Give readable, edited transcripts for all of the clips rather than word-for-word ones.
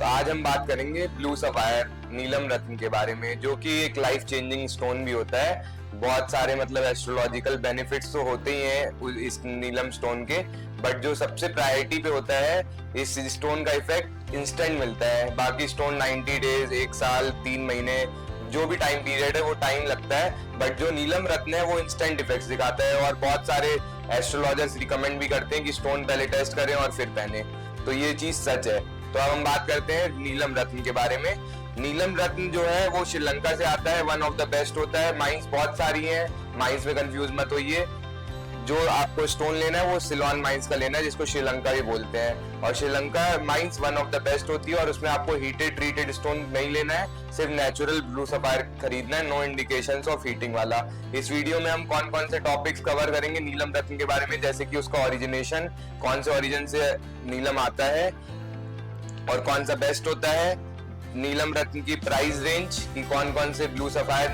आज हम बात करेंगे ब्लू सफायर नीलम रत्न के बारे में, जो कि एक लाइफ चेंजिंग स्टोन भी होता है। बहुत सारे मतलब एस्ट्रोलॉजिकल बेनिफिट्स तो होते ही हैं इस नीलम स्टोन के, बट जो सबसे प्रायोरिटी पे होता है, इस स्टोन का इफेक्ट इंस्टेंट मिलता है। बाकी स्टोन 90 डेज, 1 साल, 3 महीने, जो भी टाइम पीरियड है वो टाइम लगता है, बट जो नीलम रत्न है वो इंस्टेंट इफेक्ट्स दिखाता है। और बहुत सारे एस्ट्रोलॉजर्स रिकमेंड भी करते हैं कि स्टोन पहले टेस्ट करें और फिर पहने, तो ये चीज सच है। तो अब हम बात करते हैं नीलम रत्न के बारे में। नीलम रत्न जो है वो श्रीलंका से आता है, वन ऑफ द बेस्ट होता है। माइंस बहुत सारी हैं, माइंस में कंफ्यूज मत होइए। जो आपको स्टोन लेना है वो सिलोन माइंस का लेना है, जिसको श्रीलंका भी बोलते हैं। और Sri Lanka mines one of the best होती है, और उसमें आपको हीटेड ट्रीटेड स्टोन नहीं लेना है, सिर्फ नेचुरल ब्लू सफायर खरीदना है, नो इंडिकेशंस ऑफ हीटिंग वाला। इस वीडियो में हम कौन कौन से टॉपिक्स कवर करेंगे नीलम रत्न के बारे में, जैसे कि उसका ओरिजिनेशन, कौन से ओरिजिन से नीलम आता है और कौन सा बेस्ट होता है, नीलम रत्न की प्राइस रेंज कि कौन कौन से ब्लू सफायर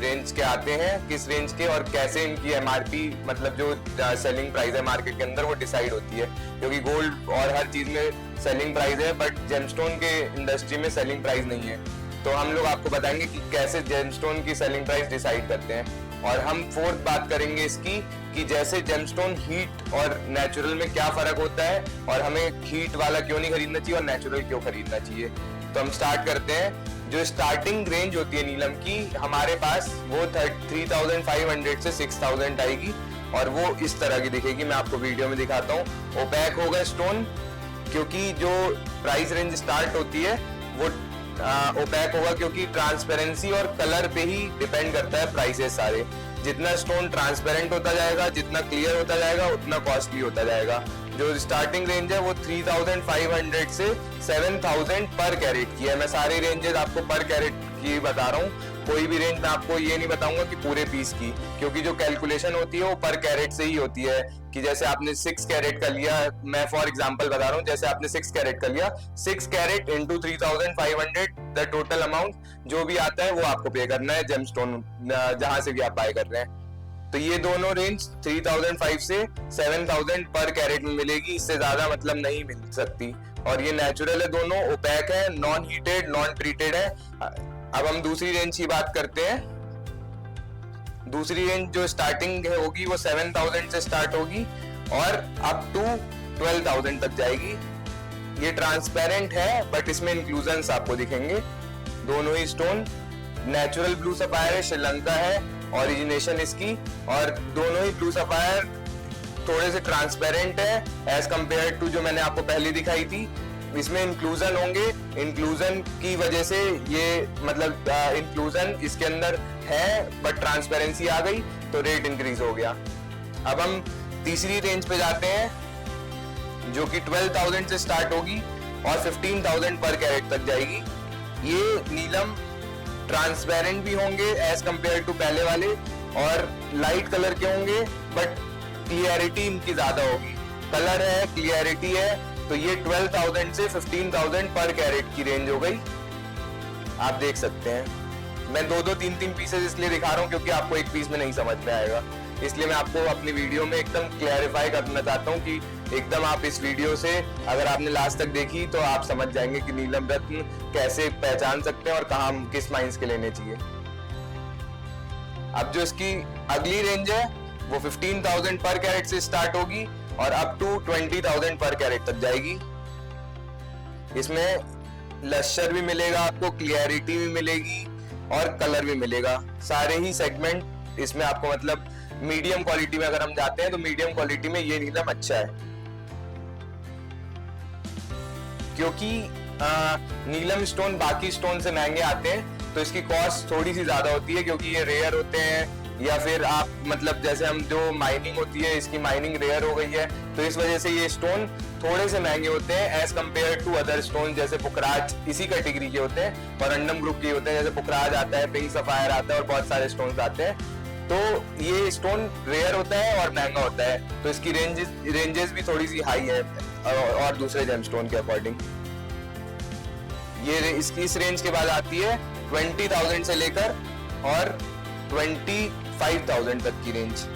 रेंज के आते हैं, किस रेंज के, और कैसे इनकी एमआरपी मतलब जो सेलिंग प्राइस है मार्केट के अंदर वो डिसाइड होती है। क्योंकि गोल्ड और हर चीज में सेलिंग प्राइस है, बट जेमस्टोन के इंडस्ट्री में सेलिंग प्राइस नहीं है। तो हम लोग आपको बताएंगे कि कैसे जेमस्टोन की सेलिंग प्राइस डिसाइड करते हैं। और हम फोर्थ बात करेंगे इसकी कि जैसे जेमस्टोन हीट और नेचुरल में क्या फर्क होता है, और हमें हीट वाला क्यों नहीं खरीदना चाहिए और नेचुरल क्यों खरीदना चाहिए। तो हम स्टार्ट करते हैं। जो स्टार्टिंग रेंज होती है नीलम की हमारे पास, वो 3500 से 6000 आएगी, और वो इस तरह की दिखेगी। मैं आपको वीडियो में दिखाता हूँ। ओपैक होगा स्टोन, क्योंकि जो प्राइस रेंज स्टार्ट होती है वो ओपैक होगा, क्योंकि ट्रांसपेरेंसी और कलर पे ही डिपेंड करता है प्राइसेस सारे। जितना स्टोन ट्रांसपेरेंट होता जाएगा, जितना क्लियर होता जाएगा, उतना कॉस्टली होता जाएगा। जो स्टार्टिंग रेंज है वो 3500 से 7000 पर कैरेट की है। मैं सारी रेंजेस आपको पर कैरेट की बता रहा हूँ, कोई भी रेंज मैं आपको ये नहीं बताऊंगा कि पूरे पीस की, क्योंकि जो कैलकुलेशन होती है वो पर कैरेट से ही होती है। कि जैसे आपने 6 कैरेट का लिया, मैं फॉर एग्जांपल बता रहा हूँ, जैसे आपने 6 कैरेट का लिया, 6 carat into 3500, the total amount जो भी आता है वो आपको पे करना है जेमस्टोन जहां से भी आप बाय कर रहे हैं। तो ये दोनों रेंज 3005 से 7000 पर कैरेट में मिलेगी, इससे ज्यादा मतलब नहीं मिल सकती। और ये नेचुरल है, दोनों ओपैक है, नॉन हीटेड, नॉन ट्रीटेड है। अब हम दूसरी रेंज की बात करते हैं। दूसरी रेंज जो स्टार्टिंग है होगी वो 7000 से स्टार्ट होगी और अप टू 12000 तक जाएगी। ये ट्रांसपेरेंट है, बट इसमें इंक्लूजन्स आपको दिखेंगे। दोनों ही स्टोन नेचुरल ब्लू सफायर है, श्रीलंका है ओरिजिनेशन इसकी, और दोनों ही ब्लू सफायर थोड़े से ट्रांसपेरेंट है एज कंपेयर टू जो मैंने आपको पहले दिखाई थी। इसमें इंक्लूजन होंगे, इंक्लूजन की वजह से ये मतलब इंक्लूजन इसके अंदर है, बट ट्रांसपेरेंसी आ गई तो रेट इंक्रीज हो गया। अब हम तीसरी रेंज पे जाते हैं, जो कि 12000 से स्टार्ट होगी और 15000 पर कैरेट तक जाएगी। ये नीलम ट्रांसपेरेंट भी होंगे एज कंपेयर टू पहले वाले, और लाइट कलर के होंगे, बट क्लियरिटी इनकी ज्यादा होगी। कलर है, क्लियरिटी है, तो ये 12000 से 15000 पर कैरेट की रेंज हो गई। आप देख सकते हैं। मैं दो 3 पीसेस इसलिए दिखा रहा हूँ क्योंकि आपको एक पीस में नहीं समझ में आएगा, इसलिए मैं आपको अपनी वीडियो में एकदम क्लैरिफाई करना चाहता हूँ कि एकदम आप इस वीडियो से अगर आपने लास्ट तक देखी तो आप समझ जाएंगे कि नीलम रत्न कैसे पहचान सकते हैं और कहाँ किस माइंस के लेने चाहिए। अब जो इसकी अगली रेंज है वो 15000 पर कैरेट से स्टार्ट होगी और अप टू 20000 पर कैरेट तक जाएगी। इसमें लश्चर भी मिलेगा आपको, क्लियरिटी भी मिलेगी और कलर भी मिलेगा। सारे ही सेगमेंट इसमें आपको मतलब मीडियम क्वालिटी में अगर हम जाते हैं तो मीडियम क्वालिटी में ये नीलम अच्छा है, क्योंकि नीलम स्टोन बाकी स्टोन से महंगे आते हैं तो इसकी कॉस्ट थोड़ी सी ज्यादा होती है, क्योंकि ये रेयर होते हैं, या फिर आप मतलब जैसे हम जो माइनिंग होती है इसकी माइनिंग रेयर हो गई है, तो इस वजह से ये स्टोन थोड़े से महंगे होते हैं as compared to other stone. जैसे पुखराज इसी कैटेगरी के होते हैं, परंडम ग्रुप के होते हैं, जैसे पुखराज आता है, पिंक सफायर आता है और बहुत सारे स्टोन्स आते हैं। तो ये स्टोन रेयर होता है और महंगा होता है, तो इसकी रेंजेस भी थोड़ी सी हाई है और दूसरे जेमस्टोन के अकॉर्डिंग। ये इस रेंज के बाद आती है 20000 से लेकर और 25000 तक की रेंज।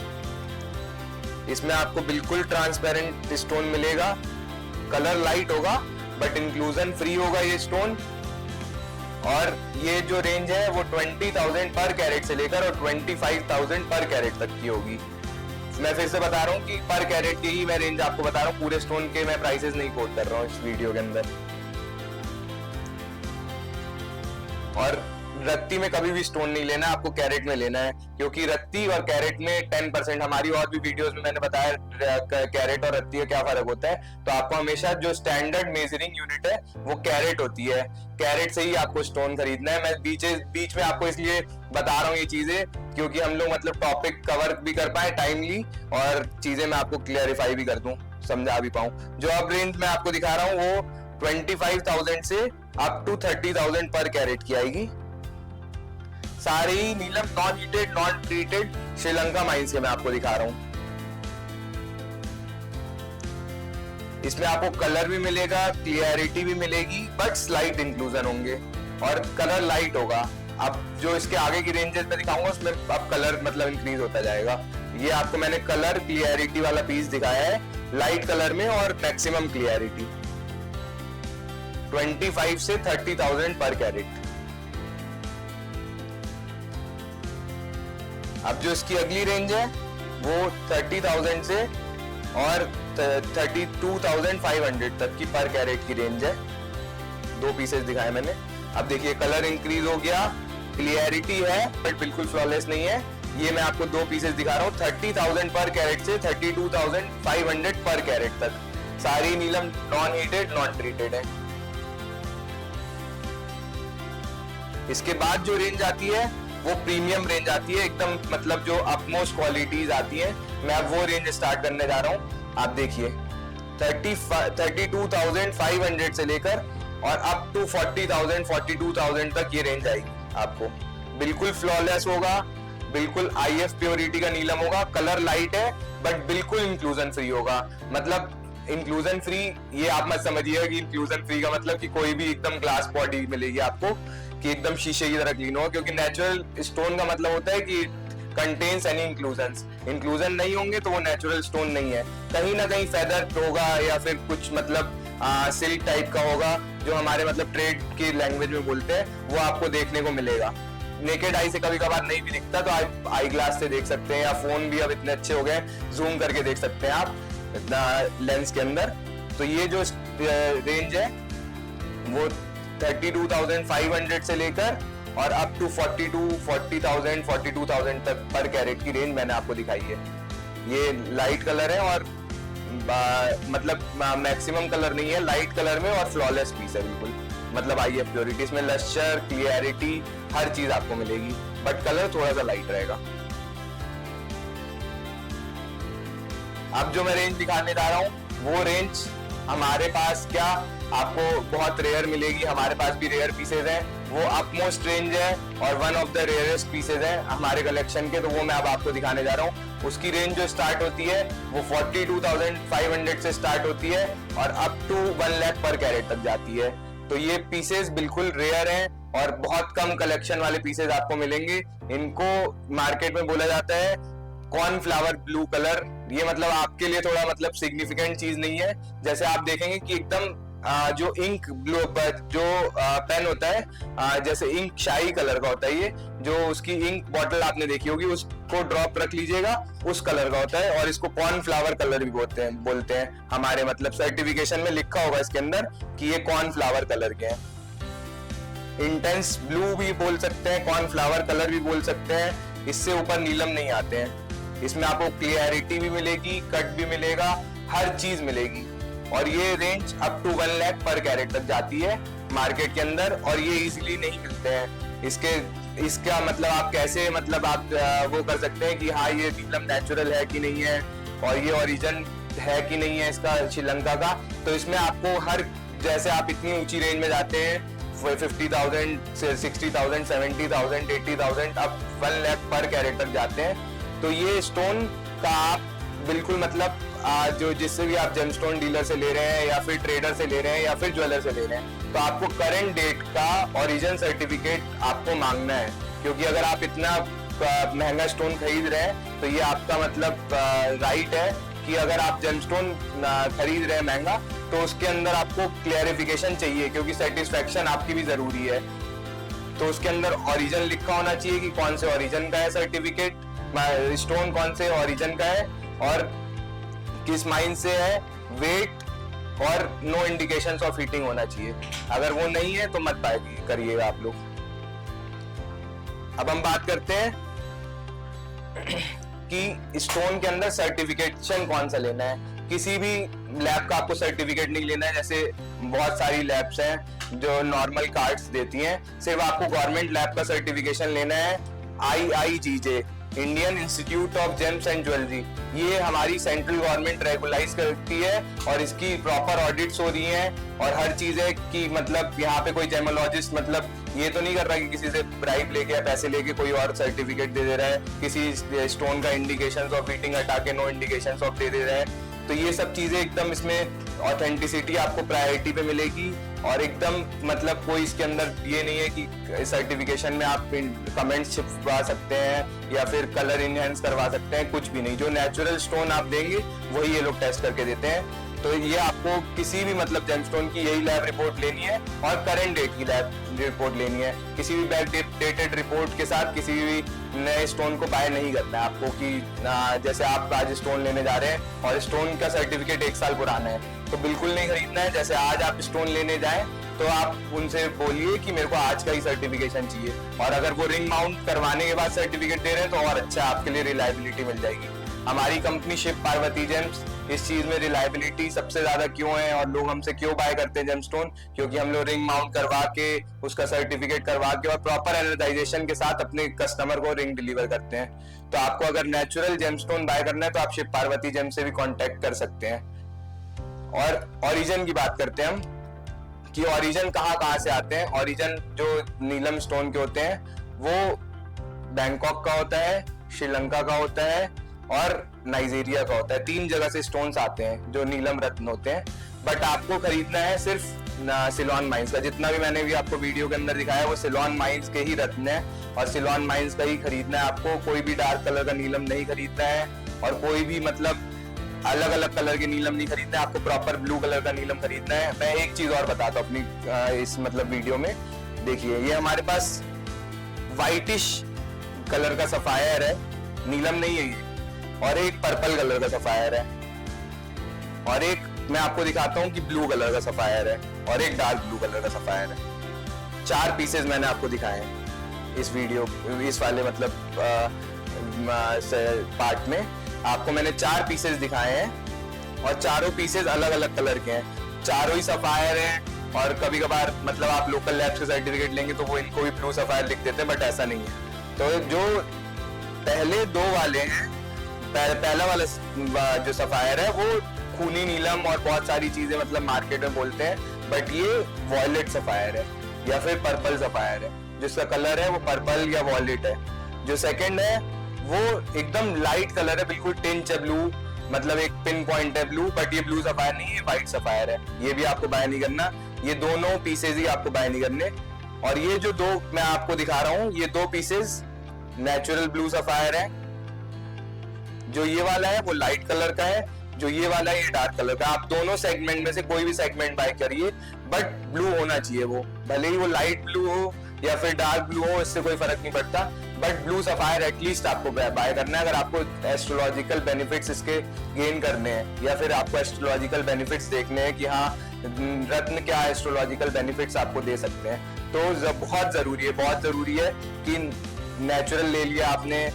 इसमें आपको बिल्कुल ट्रांसपेरेंट स्टोन मिलेगा, कलर लाइट होगा बट इंक्लूजन फ्री होगा ये स्टोन। और ये जो रेंज है वो 20,000 पर कैरेट से लेकर और 25,000 पर कैरेट तक की होगी। मैं फिर से बता रहा हूँ कि पर कैरेट की ही मैं रेंज आपको बता रहा हूँ, पूरे स्टोन के मैं प्राइसेस नहीं कोट कर रहा हूँ इस वीडियो के अंदर। और रत्ती में कभी भी स्टोन नहीं लेना, आपको कैरेट में लेना है, क्योंकि रत्ती और कैरेट में 10%, हमारी और भी वीडियोस में मैंने बताया कैरेट और रत्ती का क्या फर्क होता है। तो आपको हमेशा जो स्टैंडर्ड मेजरिंग यूनिट है वो कैरेट होती है, कैरेट से ही आपको स्टोन खरीदना है। मैं बीच में आपको इसलिए बता रहा हूँ ये चीजें क्योंकि हम लोग मतलब टॉपिक कवर भी कर पाए टाइमली और चीजें मैं आपको क्लियरिफाई भी कर दूं, समझा भी पाऊं। जो अब रेंज मैं आपको दिखा रहा हूँ वो 25,000 से अप टू 30,000 पर कैरेट की आएगी। सारी नीलम non heated non treated Sri Lanka mines के मैं आपको दिखा रहा हूं। इसमें आपको कलर भी मिलेगा, क्लियरिटी भी मिलेगी, बट स्लाइट इंक्लूजन होंगे और कलर लाइट होगा। अब जो इसके आगे की रेंजेस में दिखाऊंगा उसमें अब कलर मतलब इंक्रीज होता जाएगा। ये आपको मैंने कलर क्लियरिटी वाला पीस दिखाया है, लाइट कलर में और मैक्सिमम क्लियरिटी 25 से 30,000 पर कैरेट। अब जो इसकी अगली रेंज है वो 30,000 से और 32,500 तक की पर कैरेट की रेंज है। दो पीसेस दिखाए मैंने। अब देखिए कलर इंक्रीज हो गया, क्लियरिटी है बट बिल्कुल फ्लॉलेस नहीं है। ये मैं आपको दो पीसेस दिखा रहा हूँ 30,000 पर कैरेट से 32,500 पर कैरेट तक। सारी नीलम नॉन हीटेड नॉन ट्रीटेड है। इसके बाद जो रेंज आती है वो प्रीमियम रेंज आती है, एकदम मतलब जो अपमोस्ट क्वालिटीज आती हैं। मैं अब वो रेंज स्टार्ट करने जा रहा हूँ। आप देखिए 32,500 से लेकर और अप टू 40,000 42,000 तक ये रेंज आएगी आपको। बिल्कुल फ्लॉलेस होगा, बिल्कुल IF प्योरिटी का नीलम होगा, कलर लाइट है बट बिल्कुल इंक्लूजन फ्री होगा। मतलब इंक्लूजन फ्री ये आप मत समझिएगा कि इंक्लूजन फ्री का मतलब कि कोई भी एकदम ग्लास बॉडी मिलेगी आपको कि एकदम शीशे की तरह क्लीन हो, क्योंकि नेचुरल स्टोन का मतलब होता है कि कंटेन्स एनी इंक्लूजन्स। इंक्लूजन नहीं होंगे तो वो नेचुरल स्टोन नहीं है। कहीं ना कहीं फेदर होगा या फिर कुछ मतलब सिल्क टाइप का होगा, जो हमारे मतलब ट्रेड की लैंग्वेज में बोलते हैं, वो आपको देखने को मिलेगा। नेकेड आई से कभी कभार नहीं भी दिखता तो आप आई ग्लास से देख सकते हैं, या फोन भी अब इतने अच्छे हो गए जूम करके देख सकते हैं आप इतना लेंस के अंदर। तो ये जो रेंज है वो 32,500 से लेकर और अप टू 40,000 42,000 तक पर कैरेट की रेंज मैंने आपको दिखाई है। ये लाइट कलर है और मतलब मैक्सिमम कलर नहीं है, लाइट कलर में और फ्लॉलेस पीस है बिल्कुल। मतलब IF प्योरिटी, इसमें लस्चर क्लियरिटी हर चीज आपको मिलेगी, बट कलर थोड़ा सा लाइट रहेगा। अब जो मैं रेंज दिखाने जा रहा हूँ वो रेंज हमारे पास क्या आपको बहुत रेयर मिलेगी। हमारे पास भी रेयर पीसेज हैं, वो अपमोस्ट रेंज है और one of the rarest pieces हैं हमारे कलेक्शन के, तो वो मैं अब आपको दिखाने जा रहा हूँ। उसकी रेंज जो स्टार्ट होती है वो 42,500 से स्टार्ट होती है और अप टू 1 लाख पर कैरेट तक जाती है। तो ये पीसेज बिल्कुल रेयर हैं और बहुत कम कलेक्शन वाले पीसेज आपको मिलेंगे। इनको मार्केट में बोला जाता है कॉर्नफ्लावर ब्लू कलर। ये मतलब आपके लिए थोड़ा मतलब सिग्निफिकेंट चीज नहीं है। जैसे आप देखेंगे कि एकदम जो इंक ब्लू जो पेन होता है, जैसे इंक शाही कलर का होता है, ये जो उसकी इंक बॉटल आपने देखी होगी उसको ड्रॉप रख लीजिएगा, उस कलर का होता है। और इसको कॉर्नफ्लावर कलर भी बोलते हैं हमारे मतलब सर्टिफिकेशन में लिखा होगा इसके अंदर कि ये कॉर्नफ्लावर कलर के हैं। इंटेंस ब्लू भी बोल सकते हैं, कॉर्नफ्लावर कलर भी बोल सकते हैं। इससे ऊपर नीलम नहीं आते हैं। इसमें आपको क्लियरिटी भी मिलेगी, कट भी मिलेगा, हर चीज मिलेगी। और ये रेंज अप टू 1 लाख पर कैरेट तक जाती है मार्केट के अंदर, और ये इजीली नहीं मिलते हैं। इसका मतलब आप कैसे मतलब आप वो कर सकते हैं कि हाँ ये नीलम नेचुरल है कि नहीं है और ये ओरिजिन है कि नहीं है इसका श्रीलंका का। तो इसमें आपको हर जैसे आप इतनी ऊंची रेंज में जाते हैं 50,000 से 60,000 70,000 80,000 अब 1 लाख पर कैरेट तक जाते हैं। तो ये स्टोन का आप बिल्कुल मतलब जो जिससे भी आप जेमस्टोन डीलर से ले रहे हैं या फिर ट्रेडर से ले रहे हैं या फिर ज्वेलर से ले रहे हैं, तो आपको करंट डेट का ओरिजिन सर्टिफिकेट आपको मांगना है। क्योंकि अगर आप इतना महंगा स्टोन खरीद रहे हैं तो ये आपका मतलब राइट है कि अगर आप जेमस्टोन खरीद रहे हैं महंगा तो उसके अंदर आपको क्लियरिफिकेशन चाहिए, क्योंकि सेटिस्फेक्शन आपकी भी जरूरी है। तो उसके अंदर ओरिजिन लिखा होना चाहिए कि कौन से ओरिजिन का है सर्टिफिकेट, स्टोन कौन से ओरिजिन का है और किस माइन से है, वेट और नो इंडिकेशंस ऑफ हीटिंग होना चाहिए। अगर वो नहीं है तो मत बाय करिएगा आप लोग। अब हम बात करते हैं कि स्टोन के अंदर सर्टिफिकेशन कौन सा लेना है। किसी भी लैब का आपको सर्टिफिकेट नहीं लेना है। जैसे बहुत सारी लैब्स हैं जो नॉर्मल कार्ड्स देती हैं, सिर्फ आपको गवर्नमेंट लैब का सर्टिफिकेशन लेना है। IIGJ, Indian institute of James and jewellery, ये हमारी सेंट्रल गवर्नमेंट रेगुलाइज करती है और इसकी प्रॉपर ऑडिट्स हो रही हैं और हर चीज है कि मतलब यहाँ पे कोई जेमोलॉजिस्ट मतलब ये तो नहीं कर रहा कि किसी से ब्राइब लेके या पैसे लेके कोई और सर्टिफिकेट दे रहा है, किसी स्टोन का इंडिकेशंस ऑफ हीटिंग हटा के नो इंडिकेशंस ऑफ दे रहा है। तो ये सब चीजें एकदम इसमें ऑथेंटिसिटी आपको प्रायोरिटी पे मिलेगी और एकदम मतलब कोई इसके अंदर ये नहीं है कि सर्टिफिकेशन में आप कमेंट्स छिपवा सकते हैं या फिर कलर इनहेंस करवा सकते हैं, कुछ भी नहीं। जो नेचुरल स्टोन आप देंगे वही ये लोग टेस्ट करके देते हैं। तो ये आपको किसी भी मतलब जेमस्टोन की यही लैब रिपोर्ट लेनी है और करंट डेट की लैब रिपोर्ट लेनी है। किसी भी बैक डेटेड रिपोर्ट के साथ किसी भी नए स्टोन को बाय नहीं करना है आपको कि जैसे आप आज स्टोन लेने जा रहे हैं और स्टोन का सर्टिफिकेट 1 साल पुराना है तो बिल्कुल नहीं खरीदना है। जैसे आज आप स्टोन लेने जाएं तो आप उनसे बोलिए कि मेरे को आज का ही सर्टिफिकेशन चाहिए, और अगर वो रिंग माउंट करवाने के बाद सर्टिफिकेट दे रहे हैं तो और अच्छा, आपके लिए रिलायबिलिटी मिल जाएगी। हमारी कंपनी शिव पार्वती जेम्स इस चीज में रिलायबिलिटी सबसे ज्यादा क्यों है और लोग हमसे क्यों बाय करते हैं जेमस्टोन, क्योंकि हम लोग रिंग माउंट करवा के उसका सर्टिफिकेट करवा के और प्रॉपर एनर्जाइजेशन के साथ अपने कस्टमर को रिंग डिलीवर करते हैं। तो आपको अगर नेचुरल जेमस्टोन बाय करना है तो आप शिव पार्वती जेम से भी कॉन्टेक्ट कर सकते हैं। और ओरिजिन की बात करते हैं हम कि ओरिजिन कहाँ से आते हैं। ओरिजिन जो नीलम स्टोन के होते हैं वो बैंकॉक का होता है, श्रीलंका का होता है और नाइजीरिया का होता है। 3 जगह से स्टोन्स आते हैं जो नीलम रत्न होते हैं। बट आपको खरीदना है सिर्फ सिलोन माइंस का। जितना भी मैंने भी आपको वीडियो के अंदर दिखाया वो सिलोन माइंस के ही रत्न है और सिलोन माइंस का ही खरीदना है आपको। कोई भी डार्क कलर का नीलम नहीं खरीदना है और कोई भी मतलब अलग अलग कलर के नीलम नहीं खरीदना है। आपको प्रॉपर ब्लू कलर का नीलम खरीदना है। मैं एक चीज और बताता हूँ अपनी इस मतलब वीडियो में। देखिए ये हमारे पास व्हाइटिश कलर का सफायर है, नीलम नहीं है ये, और एक पर्पल कलर का सफायर है और एक मैं आपको दिखाता हूँ कि ब्लू कलर का सफायर है और एक डार्क ब्लू कलर का सफायर है। 4 पीसेस मैंने आपको दिखाए हैं इस वीडियो, इस वाले मतलब पार्ट में आपको मैंने 4 पीसेस दिखाए हैं और चारों पीसेस अलग अलग कलर के हैं। चारों ही सफायर हैं और कभी कभार मतलब आप लोकल लैब्स के सर्टिफिकेट लेंगे तो वो इनको भी ब्लू सफायर लिख देते हैं, बट ऐसा नहीं है। तो जो पहले 2 वाले हैं, पहला वाला जो सफायर है वो खूनी नीलम और बहुत सारी चीजें मतलब मार्केट में बोलते हैं, बट ये वॉयलेट सफायर है या फिर पर्पल सफायर है। जिसका कलर है वो पर्पल या वॉयलेट है। जो सेकंड है वो एकदम लाइट कलर है, बिल्कुल टिंच है ब्लू, मतलब एक पिन पॉइंट है ब्लू, बट ये ब्लू सफायर नहीं है, व्हाइट सफायर है। ये भी आपको बाय नहीं करना, ये दोनों पीसेज ही आपको बाय नहीं करने। और ये जो 2 मैं आपको दिखा रहा हूँ ये 2 पीसेज नेचुरल ब्लू सफायर है। जो ये वाला है वो लाइट कलर का है, जो ये वाला है ये डार्क कलर का। आप दोनों सेगमेंट में से कोई भी सेगमेंट बाय करिए, बट ब्लू होना चाहिए वो, भले ही वो लाइट ब्लू हो या फिर डार्क ब्लू हो, इससे कोई फर्क नहीं पड़ता, बट ब्लू सफायर एटलीस्ट आपको बाय करना है अगर आपको एस्ट्रोलॉजिकल बेनिफिट्स इसके गेन करने हैं या फिर आपको एस्ट्रोलॉजिकल बेनिफिट्स देखने हैं कि हाँ रत्न क्या एस्ट्रोलॉजिकल बेनिफिट्स आपको दे सकते हैं। तो बहुत जरूरी है कि नेचुरल ले लिया आपने,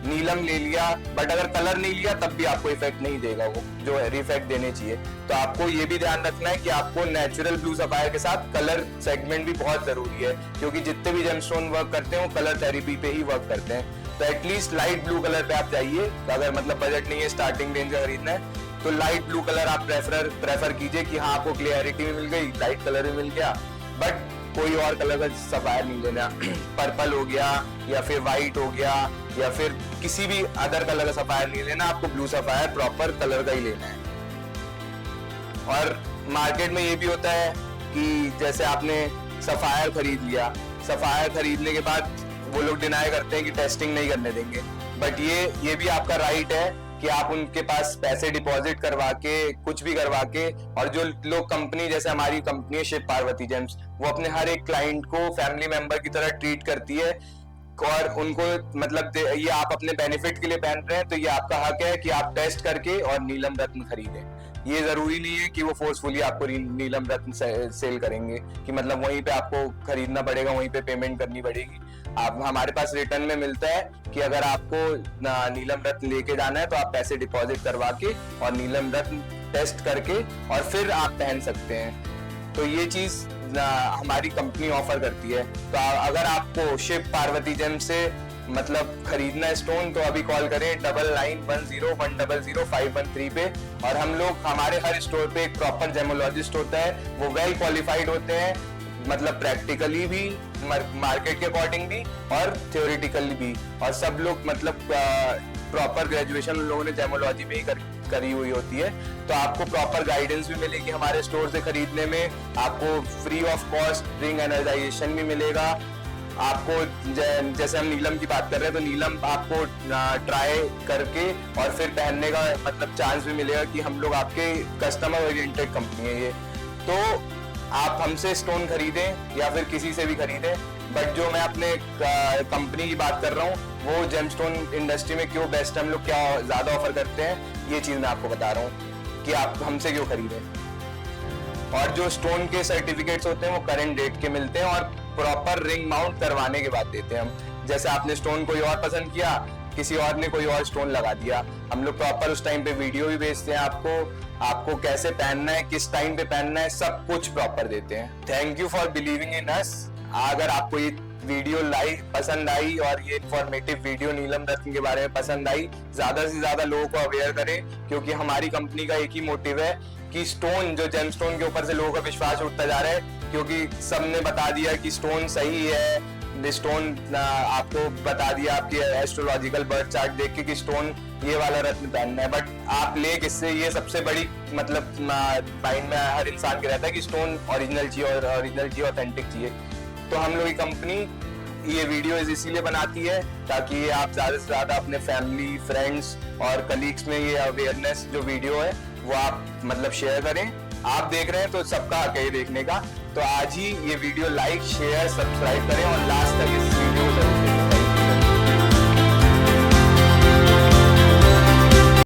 नीलम ले लिया, बट अगर कलर नहीं लिया तब भी आपको इफेक्ट नहीं देगा वो जो इफेक्ट देने चाहिए। तो आपको ये भी ध्यान रखना है कि आपको नेचुरल ब्लू सफायर के साथ कलर सेगमेंट भी बहुत जरूरी है, क्योंकि जितने भी जेमस्टोन वर्क करते हैं वो कलर थेरेपी पे ही वर्क करते हैं। तो एटलीस्ट लाइट ब्लू कलर पे आप जाइए, अगर मतलब बजट नहीं है स्टार्टिंग रेंज का खरीदना है तो लाइट ब्लू कलर आप प्रेफर कीजिए कि हाँ आपको क्लियरिटी भी मिल गई, लाइट कलर भी मिल गया, बट कोई और कलर का सफायर नहीं लेना। पर्पल हो गया या फिर व्हाइट हो गया या फिर किसी भी अदर कलर का सफायर नहीं लेना, आपको ब्लू सफायर प्रॉपर कलर का ही लेना है। और मार्केट में ये भी होता है कि जैसे आपने सफायर खरीद लिया, सफायर खरीदने के बाद वो लोग डिनाई करते हैं कि टेस्टिंग नहीं करने देंगे, बट ये भी आपका राइट है कि आप उनके पास पैसे डिपॉजिट करवा के कुछ भी करवा के, और जो लोग कंपनी जैसे हमारी कंपनी है शिव पार्वती जेम्स, वो अपने हर एक क्लाइंट को फैमिली मेंबर की तरह ट्रीट करती है, और उनको मतलब ये आप अपने बेनिफिट के लिए पहन रहे हैं तो ये आपका हक है कि आप टेस्ट करके और नीलम रत्न खरीदें। ये जरूरी नहीं है कि वो फोर्सफुली आपको नीलम रत्न सेल करेंगे कि मतलब वहीं पे आपको खरीदना पड़ेगा, वहीं पे पेमेंट करनी पड़ेगी। आप हमारे पास रिटर्न में मिलता है कि अगर आपको नीलम रत्न लेके जाना है तो आप पैसे डिपॉजिट करवा के और नीलम रत्न टेस्ट करके और फिर आप पहन सकते हैं। तो ये चीज हमारी कंपनी ऑफर करती है। तो अगर आपको शिव पार्वती जेम से मतलब खरीदना है स्टोन तो अभी कॉल करें 9910100513 पे। और हम लोग हमारे हर स्टोर पे एक प्रॉपर जेमोलॉजिस्ट होता है, वो वेल क्वालिफाइड होते हैं, मतलब प्रैक्टिकली भी, मार्केट के अकॉर्डिंग भी और थ्योरेटिकली भी, और सब लोग मतलब प्रॉपर ग्रेजुएशन उन लोगों ने जेमोलॉजी में ही करी हुई होती है। तो आपको प्रॉपर गाइडेंस भी मिलेगी हमारे स्टोर से खरीदने में, आपको फ्री ऑफ कॉस्ट रिंग एनर्जाइजेशन भी मिलेगा। आपको जैसे हम नीलम की बात कर रहे हैं तो नीलम आपको ट्राई करके और फिर पहनने का मतलब चांस भी मिलेगा कि हम लोग आपके कस्टमर ओरिएंटेड कंपनी है ये। तो आप हमसे स्टोन खरीदें या फिर किसी से भी खरीदें, बट जो मैं अपने कंपनी की बात कर रहा हूँ वो जेमस्टोन इंडस्ट्री में क्यों बेस्ट है, हम लोग क्या ज्यादा ऑफर करते हैं, ये चीज मैं आपको बता रहा हूँ कि आप हमसे क्यों खरीदें। और जो स्टोन के सर्टिफिकेट्स होते हैं वो करंट डेट के मिलते हैं और प्रॉपर रिंग माउंट करवाने के बाद देते हैं हम। जैसे आपने स्टोन कोई और पसंद किया, किसी और ने कोई और स्टोन लगा दिया, हम लोग प्रॉपर उस टाइम पे वीडियो भी भेजते हैं आपको कैसे पहनना है, किस टाइम पे पहनना है, सब कुछ प्रॉपर देते हैं। Thank you for believing in us. अगर आपको ये वीडियो पसंद आई और ये इंफॉर्मेटिव वीडियो नीलम रत्न के बारे में पसंद आई, ज्यादा से ज्यादा लोगों को अवेयर करें, क्योंकि हमारी कंपनी का एक ही मोटिव है कि स्टोन जो जेमस्टोन के ऊपर से लोगों का विश्वास उठता जा रहा है, क्योंकि सबने बता दिया कि स्टोन सही है, स्टोन आपको बता दिया आपकी एस्ट्रोलॉजिकल बर्थ चार्ट देख के कि स्टोन ये वाला रत्न पहनना है, बट आप ले किससे, ये सबसे बड़ी मतलब माइंड में हर इंसान के रहता है कि स्टोन ओरिजिनल चाहिए और ओरिजिनल चाहिए, ऑथेंटिक चाहिए। तो हम लोग की कंपनी ये वीडियो इसीलिए बनाती है ताकि आप ज्यादा से ज्यादा अपने फैमिली, फ्रेंड्स और कलीग्स में ये अवेयरनेस जो वीडियो है वो आप मतलब शेयर करें। आप देख रहे हैं तो सबका हक है देखने का, तो आज ही ये वीडियो लाइक, शेयर, सब्सक्राइब करें और लास्ट तक इस वीडियो को जरूर देखें।